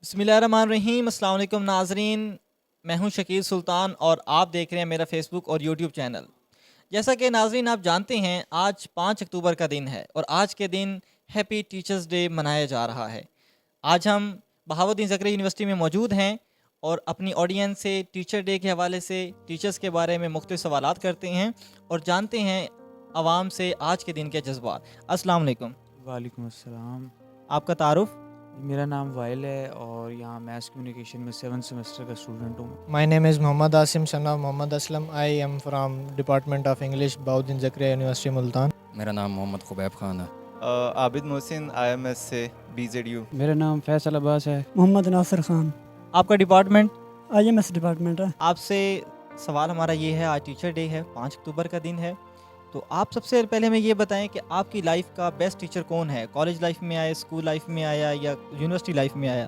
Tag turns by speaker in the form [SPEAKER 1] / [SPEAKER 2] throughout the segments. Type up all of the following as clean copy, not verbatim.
[SPEAKER 1] बिस्मिल्लाहिर्रहमानिर्रहीम। अस्सलाम वालेकुम नाज़रीन, मैं हूं शकील सुल्तान और आप देख रहे हैं मेरा फेसबुक और यूट्यूब चैनल। जैसा कि नाज़रीन आप जानते हैं, आज 5 अक्टूबर का दिन है और आज के दिन हैप्पी टीचर्स डे मनाया जा रहा है। आज हम बहाउद्दीन ज़करिया यूनिवर्सिटी में मौजूद हैं और अपनी ऑडियंस से टीचर डे के हवाले से टीचर्स के बारे में मुख्तलिफ सवालात करते हैं और जानते हैं आवाम से आज के दिन के जज्बात। अस्सलाम वालेकुम।
[SPEAKER 2] वालेकुम अस्सलाम।
[SPEAKER 1] आपका तारुफ?
[SPEAKER 2] मेरा नाम वाइल है और यहाँ मैथ्स कम्युनिकेशन में 7th सेमेस्टर का स्टूडेंट हूँ।
[SPEAKER 3] My name is Muhammad Asim, son of Muhammad Aslam. I am from Department of English, Bahauddin Zakariya University, Multan.
[SPEAKER 4] मेरा नाम मोहम्मद खुबैब खान है।
[SPEAKER 5] आबिद मोहसिन IMS से BZU।
[SPEAKER 2] मेरा नाम फैसल अब्बास है।
[SPEAKER 6] मोहम्मद नासिर खान,
[SPEAKER 1] आपका डिपार्टमेंट?
[SPEAKER 6] IMS डिपार्टमेंट है।
[SPEAKER 1] आपसे सवाल हमारा ये है, आज टीचर डे है, 5 अक्टूबर का दिन है, तो आप सबसे पहले हमें ये बताएं कि आपकी लाइफ का बेस्ट टीचर कौन है? कॉलेज लाइफ में आया, स्कूल लाइफ में आया या यूनिवर्सिटी लाइफ में आया?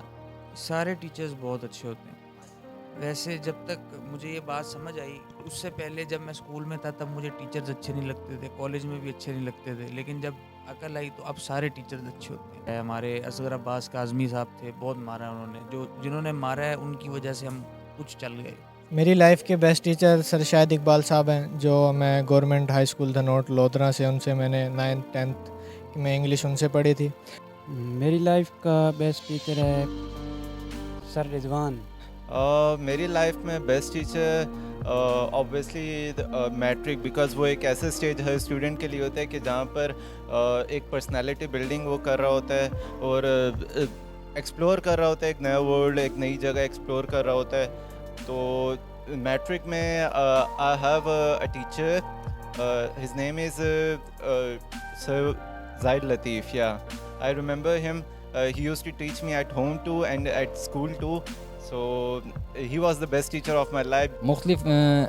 [SPEAKER 2] सारे टीचर्स बहुत अच्छे होते हैं। वैसे जब तक मुझे ये बात समझ आई, उससे पहले जब मैं स्कूल में था तब मुझे टीचर्स अच्छे नहीं लगते थे, कॉलेज में भी अच्छे नहीं लगते थे, लेकिन जब अकल आई तो अब सारे टीचर्स अच्छे होते हैं। हमारे असगर अब्बास काज़मी साहब थे, बहुत मारा उन्होंने, जिन्होंने मारा है उनकी वजह से हम कुछ चल गए।
[SPEAKER 3] मेरी लाइफ के best teacher sir Shahid Iqbal साहब हैं, जो मैं गवर्नमेंट हाई स्कूल धनोट लोधरा से, उनसे मैंने 9th 10th में इंग्लिश उनसे पढ़ी थी।
[SPEAKER 7] मेरी लाइफ का बेस्ट टीचर है सर रिजवान।
[SPEAKER 5] मेरी लाइफ में best teacher obviously matric, because वो एक ऐसा स्टेज हर स्टूडेंट के लिए होता है कि जहाँ पर एक पर्सनालिटी बिल्डिंग वो कर रहा होता है और एक्सप्लोर कर रहा होता है, एक नया वर्ल्ड, एक नई जगह एक्सप्लोर कर रहा होता है। तो मैट्रिक में I have a teacher, his name is sir Zahid Latif. Yeah I remember him, he used to teach me at home too and at school too, so he was the best teacher of my life.
[SPEAKER 4] मुख्तलिफ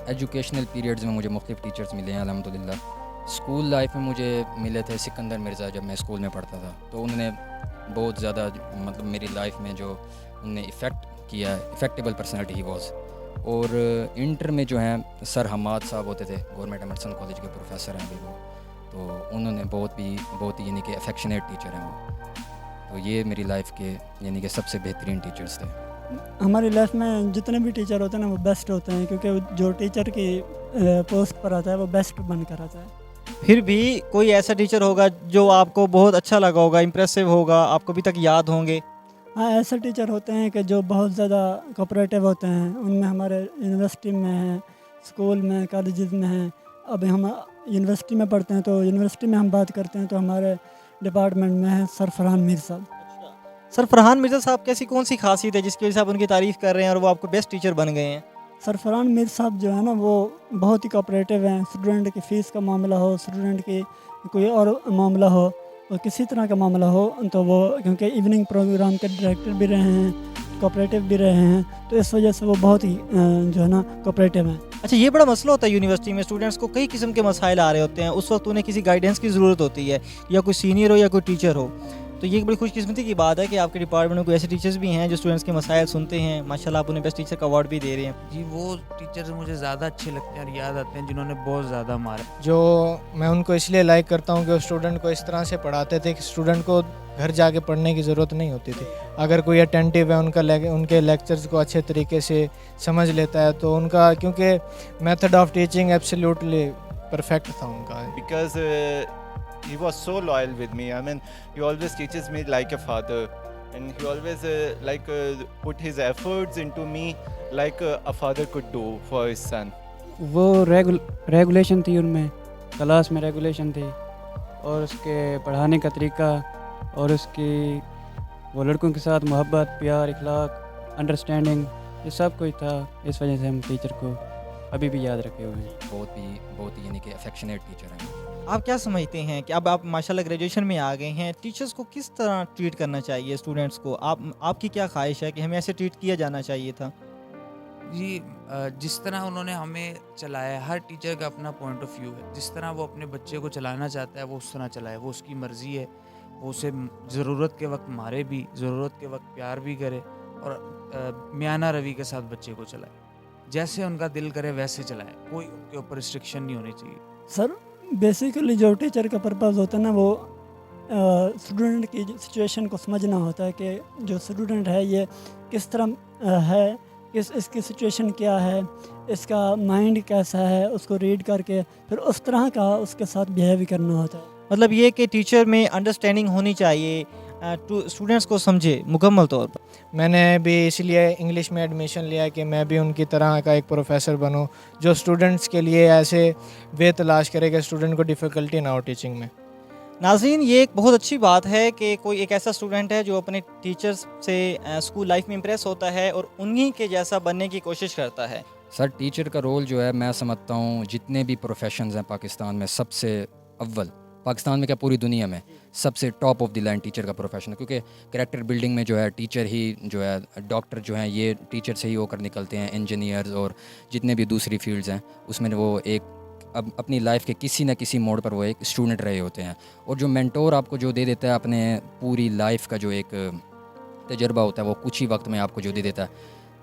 [SPEAKER 4] educational periods में मुझे मुख्तलिफ teachers मिले हैं अल्हम्दुलिल्लाह। School life में मुझे मिले थे सिकंदर मिर्ज़ा, जब मैं स्कूल में पढ़ता था, तो उन्होंने बहुत ज़्यादा मतलब मेरी लाइफ में जो उन्होंने इफ़ेक्ट किया, इफ़ेक्टेबल पर्सनैलिटी ही वॉज। और इंटर में जो हैं सर हमाद साहब होते थे, गवर्नमेंट एमर्सन कॉलेज के प्रोफेसर हैं अभी वो, तो उन्होंने बहुत ही यानी कि अफेक्शनेट टीचर हैं वो। तो ये मेरी लाइफ के यानी कि सबसे बेहतरीन टीचर्स थे।
[SPEAKER 6] हमारी लाइफ में जितने भी टीचर होते हैं ना वो बेस्ट होते हैं, क्योंकि जो टीचर की पोस्ट पर आता है वो बेस्ट बनकर आता है।
[SPEAKER 1] फिर भी कोई ऐसा टीचर होगा जो आपको बहुत अच्छा लगा होगा, इम्प्रेसिव होगा, आपको अभी तक याद होंगे?
[SPEAKER 6] हाँ, ऐसे टीचर होते हैं कि जो बहुत ज़्यादा कोऑपरेटिव होते हैं। उनमें हमारे यूनिवर्सिटी में हैं, स्कूल में, कॉलेजेस में हैं। अभी हम यूनिवर्सिटी में पढ़ते हैं, तो यूनिवर्सिटी में हम बात करते हैं तो हमारे डिपार्टमेंट में है सर फरहान मीर साहब।
[SPEAKER 1] सर फरहान मिर्ज़ा साहब कैसी कौन सी खासियत है जिसकी वजह से आप उनकी तारीफ़ कर रहे हैं और वो आपको बेस्ट टीचर बन गए हैं?
[SPEAKER 6] सर फरहान मीर साहब जो है ना वो बहुत ही कोऑपरेटिव हैं। स्टूडेंट की फ़ीस का मामला हो, स्टूडेंट की कोई और मामला हो, और किसी तरह का मामला हो, तो वो, क्योंकि इवनिंग प्रोग्राम के डायरेक्टर भी रहे हैं, कोऑपरेटिव भी रहे हैं, तो इस वजह से वो बहुत ही जो है ना कोऑपरेटिव हैं।
[SPEAKER 1] अच्छा, ये बड़ा मसला होता है यूनिवर्सिटी में, स्टूडेंट्स को कई किस्म के मसाइल आ रहे होते हैं, उस वक्त उन्हें किसी गाइडेंस की ज़रूरत होती है, या कोई सीनियर हो या कोई टीचर हो। तो ये एक बड़ी खुशकिस्मती की बात है कि आपके डिपार्टमेंट में कोई ऐसे टीचर्स भी हैं जो स्टूडेंट्स के मसाइल सुनते हैं। माशाल्लाह, आप उन्हें बेस्ट टीचर का अवार्ड भी दे रहे हैं।
[SPEAKER 2] जी, वो टीचर्स मुझे ज़्यादा अच्छे लगते हैं और याद आते हैं जिन्होंने बहुत ज़्यादा मारा।
[SPEAKER 3] जो मैं उनको इसलिए लाइक करता हूँ कि वो स्टूडेंट को इस तरह से पढ़ाते थे कि स्टूडेंट को घर जाके पढ़ने की ज़रूरत नहीं होती थी। अगर कोई अटेंटिव है, उनके लेक्चर्स को अच्छे तरीके से समझ लेता है, तो उनका, क्योंकि method of teaching absolutely perfect था उनका।
[SPEAKER 5] Because he was so loyal with me. I mean, he always teaches me like a father, and he always put his efforts into me like a father could do for his son.
[SPEAKER 7] वो regulation थी उनमें, class में regulation थी, और उसके पढ़ाने का तरीका, और उसकी वो लड़कों के साथ मोहब्बत, प्यार, इखलाक, अंडरस्टैंडिंग, ये सब कुछ था। इस वजह से हम टीचर को अभी भी याद रखे हुए हैं।
[SPEAKER 4] बहुत ही यानी कि अफेक्शनेट टीचर हैं।
[SPEAKER 1] आप क्या समझते हैं कि अब आप माशाल्लाह ग्रेजुएशन में आ गए हैं, टीचर्स को किस तरह ट्रीट करना चाहिए स्टूडेंट्स को? आपकी क्या ख्वाहिश है कि हमें ऐसे ट्रीट किया जाना चाहिए था?
[SPEAKER 2] जी, जिस तरह उन्होंने हमें चलाया, हर टीचर का अपना पॉइंट ऑफ व्यू है। जिस तरह वो अपने बच्चे को चलाना चाहता है वो उस तरह चलाए, वो उसकी मर्ज़ी है। वो उसे ज़रूरत के वक्त मारे भी, ज़रूरत के वक्त प्यार भी करे, और मियाना रवि के साथ बच्चे को चलाए। जैसे उनका दिल करे वैसे चलाए, कोई उनके ऊपर रिस्ट्रिक्शन नहीं होनी चाहिए।
[SPEAKER 6] सर बेसिकली जो टीचर का पर्पज़ होता है ना, वो स्टूडेंट की सिचुएशन को समझना होता है कि जो स्टूडेंट है ये किस तरह है, इसकी सिचुएशन क्या है, इसका माइंड कैसा है, उसको रीड करके फिर उस तरह का उसके साथ बिहेव करना होता है।
[SPEAKER 1] मतलब ये कि टीचर में अंडरस्टैंडिंग होनी चाहिए, स्टूडेंट्स को समझे मुकम्मल तौर पर।
[SPEAKER 3] मैंने भी इसलिए इंग्लिश में एडमिशन लिया कि मैं भी उनकी तरह का एक प्रोफेसर बनूं जो स्टूडेंट्स के लिए ऐसे वे तलाश करे कि स्टूडेंट को डिफ़िकल्टी ना हो टीचिंग में।
[SPEAKER 1] नाज़रीन, ये एक बहुत अच्छी बात है कि कोई एक ऐसा स्टूडेंट है जो अपने टीचर्स से स्कूल लाइफ में इम्प्रेस होता है और उन्हीं के जैसा बनने की कोशिश करता है।
[SPEAKER 4] सर टीचर का रोल जो है मैं समझता हूँ जितने भी प्रोफेशंस हैं पाकिस्तान में सबसे अव्वल, पाकिस्तान में क्या पूरी दुनिया में सबसे top of the line teacher का प्रोफेशन है, क्योंकि कैरेक्टर बिल्डिंग में जो है टीचर ही जो है, डॉक्टर जो हैं ये टीचर से ही होकर निकलते हैं, इंजीनियर्स और जितने भी दूसरी फील्ड्स हैं उसमें वो एक अब अपनी लाइफ के किसी न किसी मोड़ पर वो एक स्टूडेंट रहे होते हैं। और जो मेंटोर आपको जो दे देता है अपने पूरी लाइफ का जो एक तजर्बा होता है वो कुछ ही वक्त में आपको जो दे देता है,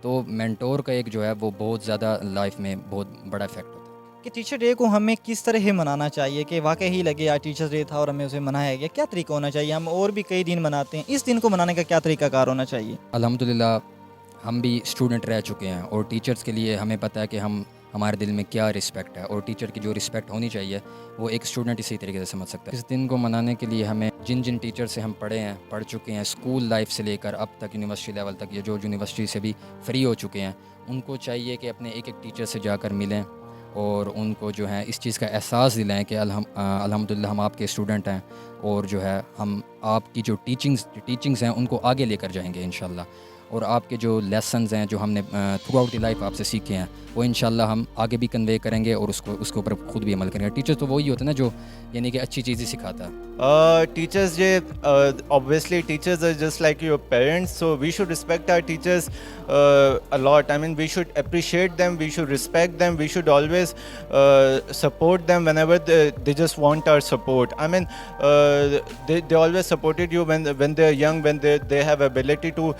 [SPEAKER 4] तो मेंटोर का एक जो है वो बहुत ज़्यादा लाइफ में बहुत बड़ा इफेक्ट होता है।
[SPEAKER 1] कि टीचर डे को हमें किस तरह मनाना चाहिए कि वाकई ही लगे आज टीचर्स डे था और हमें उसे मनाया गया, क्या तरीका होना चाहिए? हम और भी कई दिन मनाते हैं, इस दिन को मनाने का क्या तरीकाकार होना चाहिए?
[SPEAKER 4] अल्हम्दुलिल्लाह हम भी स्टूडेंट रह चुके हैं और टीचर्स के लिए हमें पता है कि हमारे दिल में क्या रिस्पेक्ट है और टीचर की जो रिस्पेक्ट होनी चाहिए वो एक स्टूडेंट इसी तरीके से समझ सकता है। इस दिन को मनाने के लिए हमें जिन जिन टीचर से हम पढ़ चुके हैं स्कूल लाइफ से लेकर अब तक यूनिवर्सिटी लेवल तक, या जो यूनिवर्सिटी से भी फ्री हो चुके हैं, उनको चाहिए कि अपने एक एक टीचर से जाकर मिलें और उनको जो है इस चीज़ का एहसास दिलाएं कि अल्हम्दुलिल्लाह हम आपके स्टूडेंट हैं और जो है हम आपकी जो टीचिंग्स हैं उनको आगे लेकर जाएंगे इंशाल्लाह, और आपके जो लेसन्स हैं जो हमने थ्रू आउट द लाइफ आपसे सीखे हैं वो इंशाल्लाह हम आगे भी कन्वे करेंगे और उसके ऊपर खुद भी अमल करेंगे। टीचर तो वही होता है ना जो यानी कि अच्छी चीज़ ही सिखाता है।
[SPEAKER 5] Teachers obviously teachers are just like your parents, so we should respect our teachers a lot. I mean, we should appreciate them, we should respect them, we should always support them whenever they just want our support. I mean, they always supported you when they're young, when they have ability to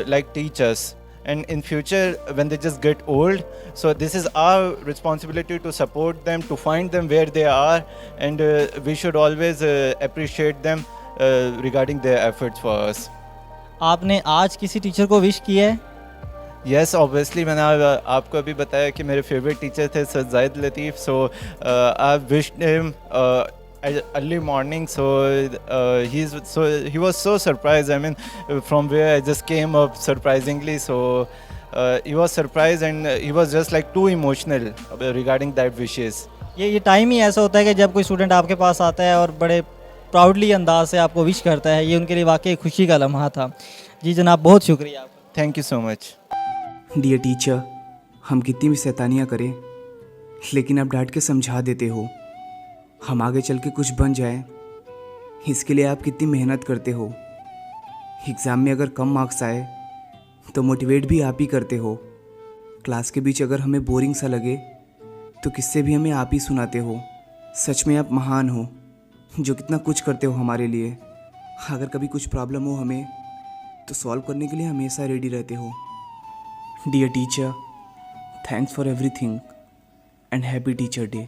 [SPEAKER 5] like teach us, and in future when they just get old, so this is our responsibility to support them, to find them where they are, and we should always appreciate them regarding their efforts for us.
[SPEAKER 1] आपने आज किसी teacher को wish किया है?
[SPEAKER 5] Yes, obviously मैंने आपको अभी बताया कि मेरे फेवरेट टीचर थे sir Zahid Latif, so I wished him early morning, so he was so surprised. I mean, from where I just came up surprisingly, so he was surprised and he was just like too emotional regarding that wishes.
[SPEAKER 1] ये time ही ऐसा होता है कि जब कोई student आपके पास आता है और बड़े प्राउडली अंदाज से आपको विश करता है, ये उनके लिए वाकई खुशी का लम्हा था। जी जनाब, बहुत शुक्रिया आपका।
[SPEAKER 5] Thank you so much.
[SPEAKER 8] Dear teacher, हम कितनी भी शैतानियाँ करें लेकिन आप डांट के समझा देते हो, हम आगे चल के कुछ बन जाए इसके लिए आप कितनी मेहनत करते हो। एग्ज़ाम में अगर कम मार्क्स आए तो मोटिवेट भी आप ही करते हो। क्लास के बीच अगर हमें बोरिंग सा लगे तो किस्से भी हमें आप ही सुनाते हो। सच में आप महान हो जो कितना कुछ करते हो हमारे लिए। अगर कभी कुछ प्रॉब्लम हो हमें तो सॉल्व करने के लिए हमेशा रेडी रहते हो। Dear teacher, thanks for everything and happy teacher day.